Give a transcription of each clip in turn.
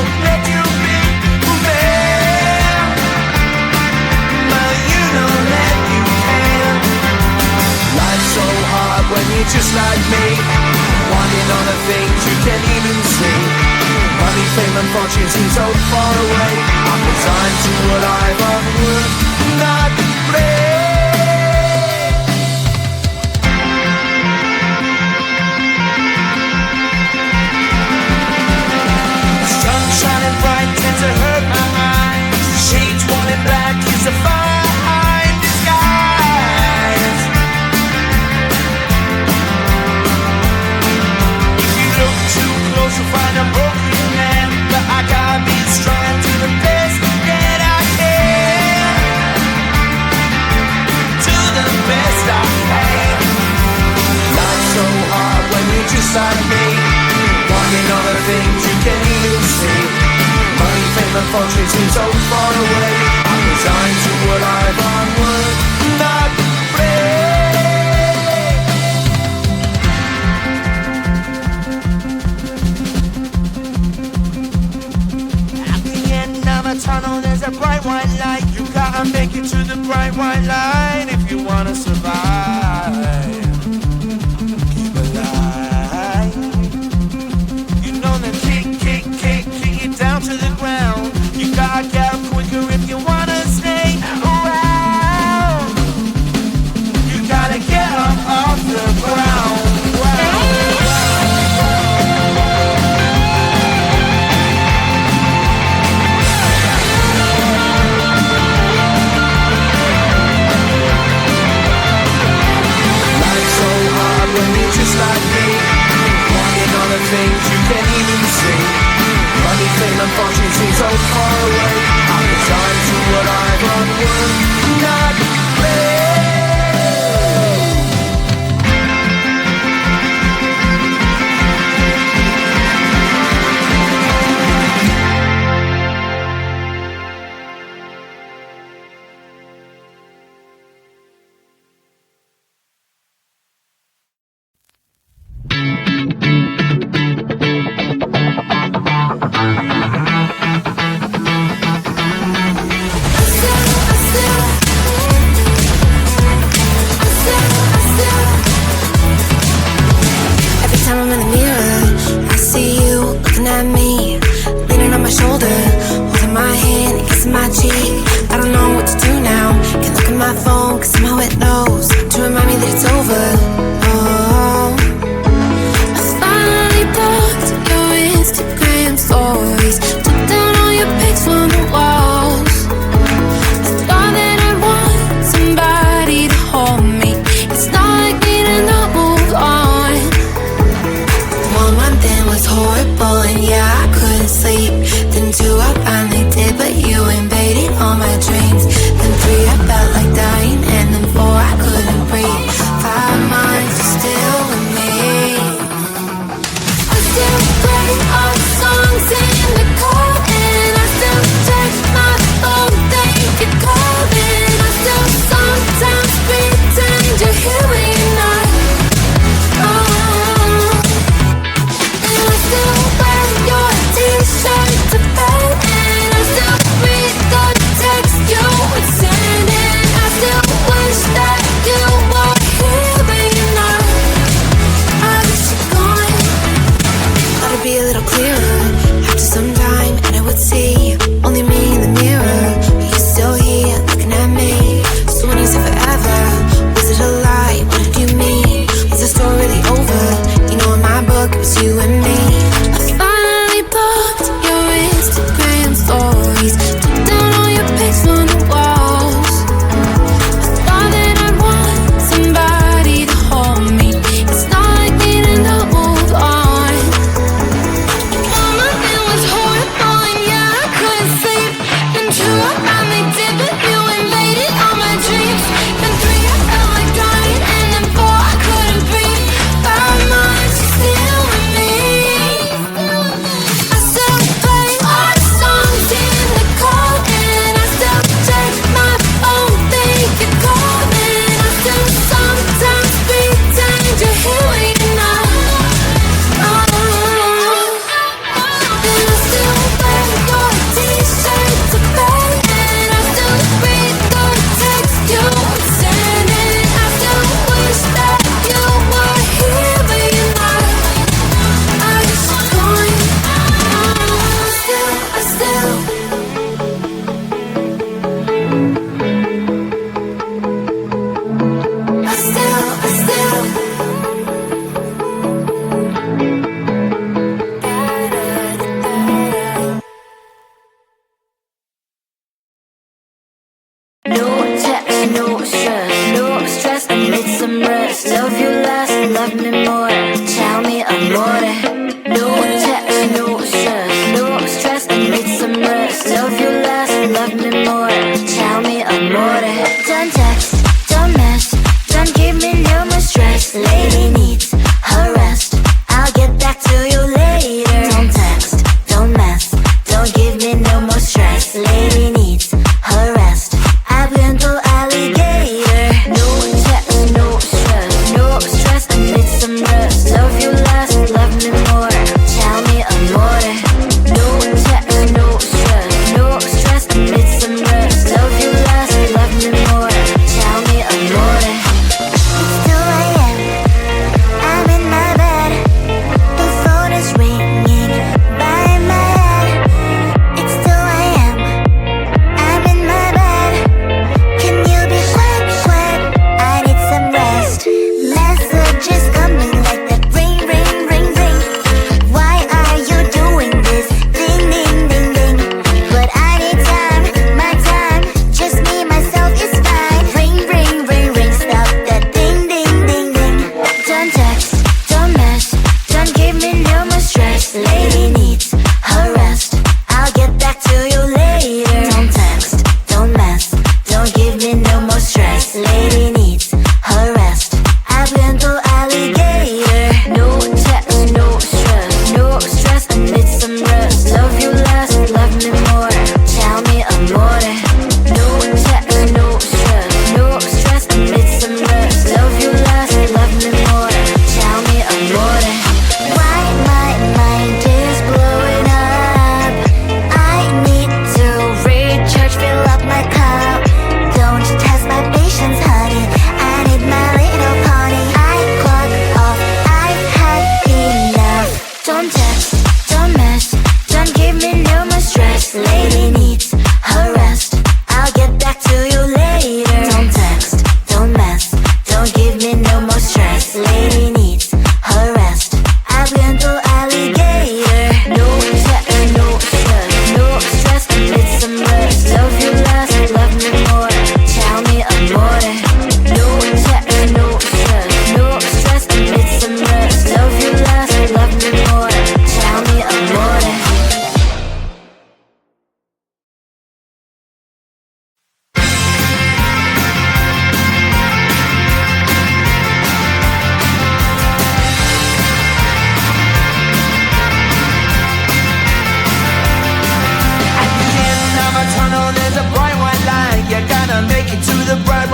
won't let you be man, but you know that you can. Life's so hard when you're just like me, wanting all the things you can't even see. Money, fame and fortune seem so far away. I'm resigned to a life of work, not play. Shining bright tends to hurt my eyes. Shades worn in black is a fine disguise. If you look too close you'll find a broken man, but I gotta be strong and do the best that I can. Do the best I can. Life's so hard when you're just like me, wanting all the things you can't even see. Money, fame and fortune seem so far away. I'm resigned to a life on work, not play. At the end of a tunnel there's a bright white light. You gotta make it to the bright white light if you wanna survive. Keep alive. You know that kick down to the ground. You gotta get up quicker if you wanna stay around. You gotta get up off the ground. Life's so hard when you're just like me, wanting all the things you can't even see. Money, fame and fortune seem so far away. I'm resigned to what I've unworked, not play. All my dreams. Then 3 I felt like dying, and then 4 I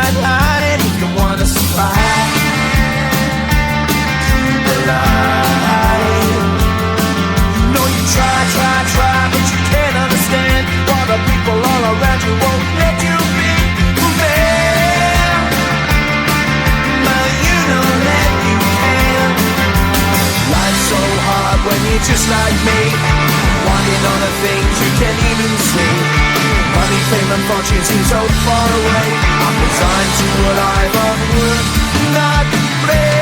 white line if you wanna survive. Keep alive. You know you try, but you can't understand why the people all around you won't let you be who they are. But you know that you can. Life's so hard when you're just like me, wanting all the things you can't even see. Money, fame and fortune seem so far away. I'm resigned to what I've unworked, not play.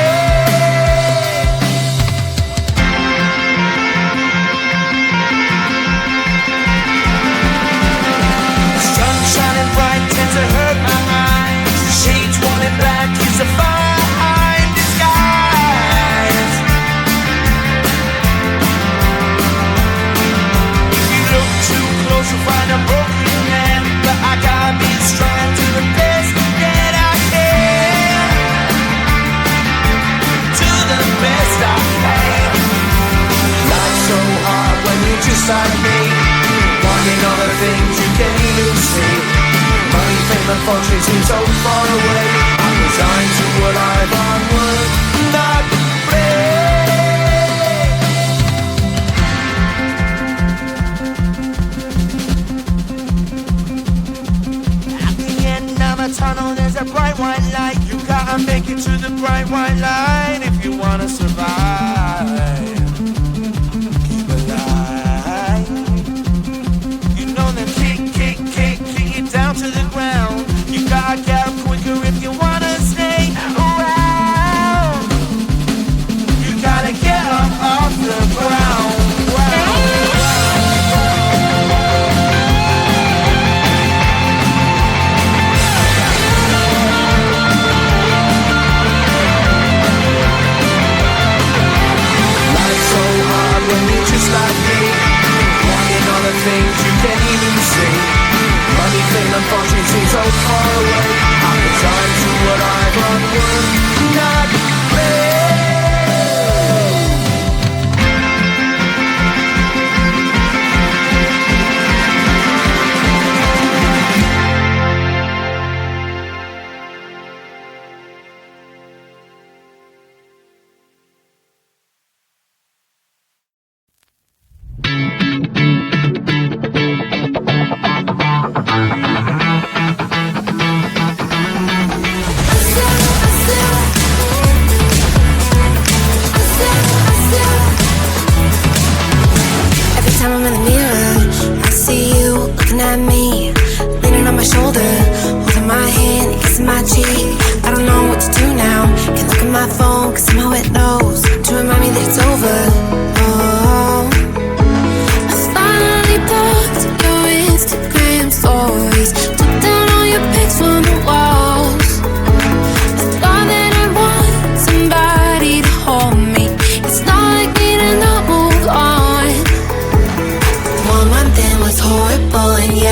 Sun shining bright tends to hurt my eyes. Shades worn in black is a fine disguise. If you look too close you'll find a broken man, but I gotta be strong to the best that I can. To the best I can. Life's so hard when you're just like me, wanting all the things you can't even see. Money, fame and fortune seem so far away. I'm resigned to what I've unworked, not At the end of a tunnel there's a bright white light. You gotta make it to the bright white line if you wanna survive. Keep alive. You know them kick it down to the ground. You gotta get up quicker if you wanna stay around. You gotta get up off the ground. Life's so hard when you're just like me, wanting all the things you can't even see. Money, fame and fortune seem so far away. I'm resigned to what I've unworked, not Every time I'm in the mirror, I see you looking at me, leaning on my shoulder, holding my hand, kissing my cheek. I don't know what to do now. Can't look at my phone, cause somehow it knows to remind me that it's over. Oh, I finally blocked your Instagram stories, took down all your pics from the walls. I thought that I want somebody to hold me. It's not like me to not move on. 1 month in was horrible and yeah,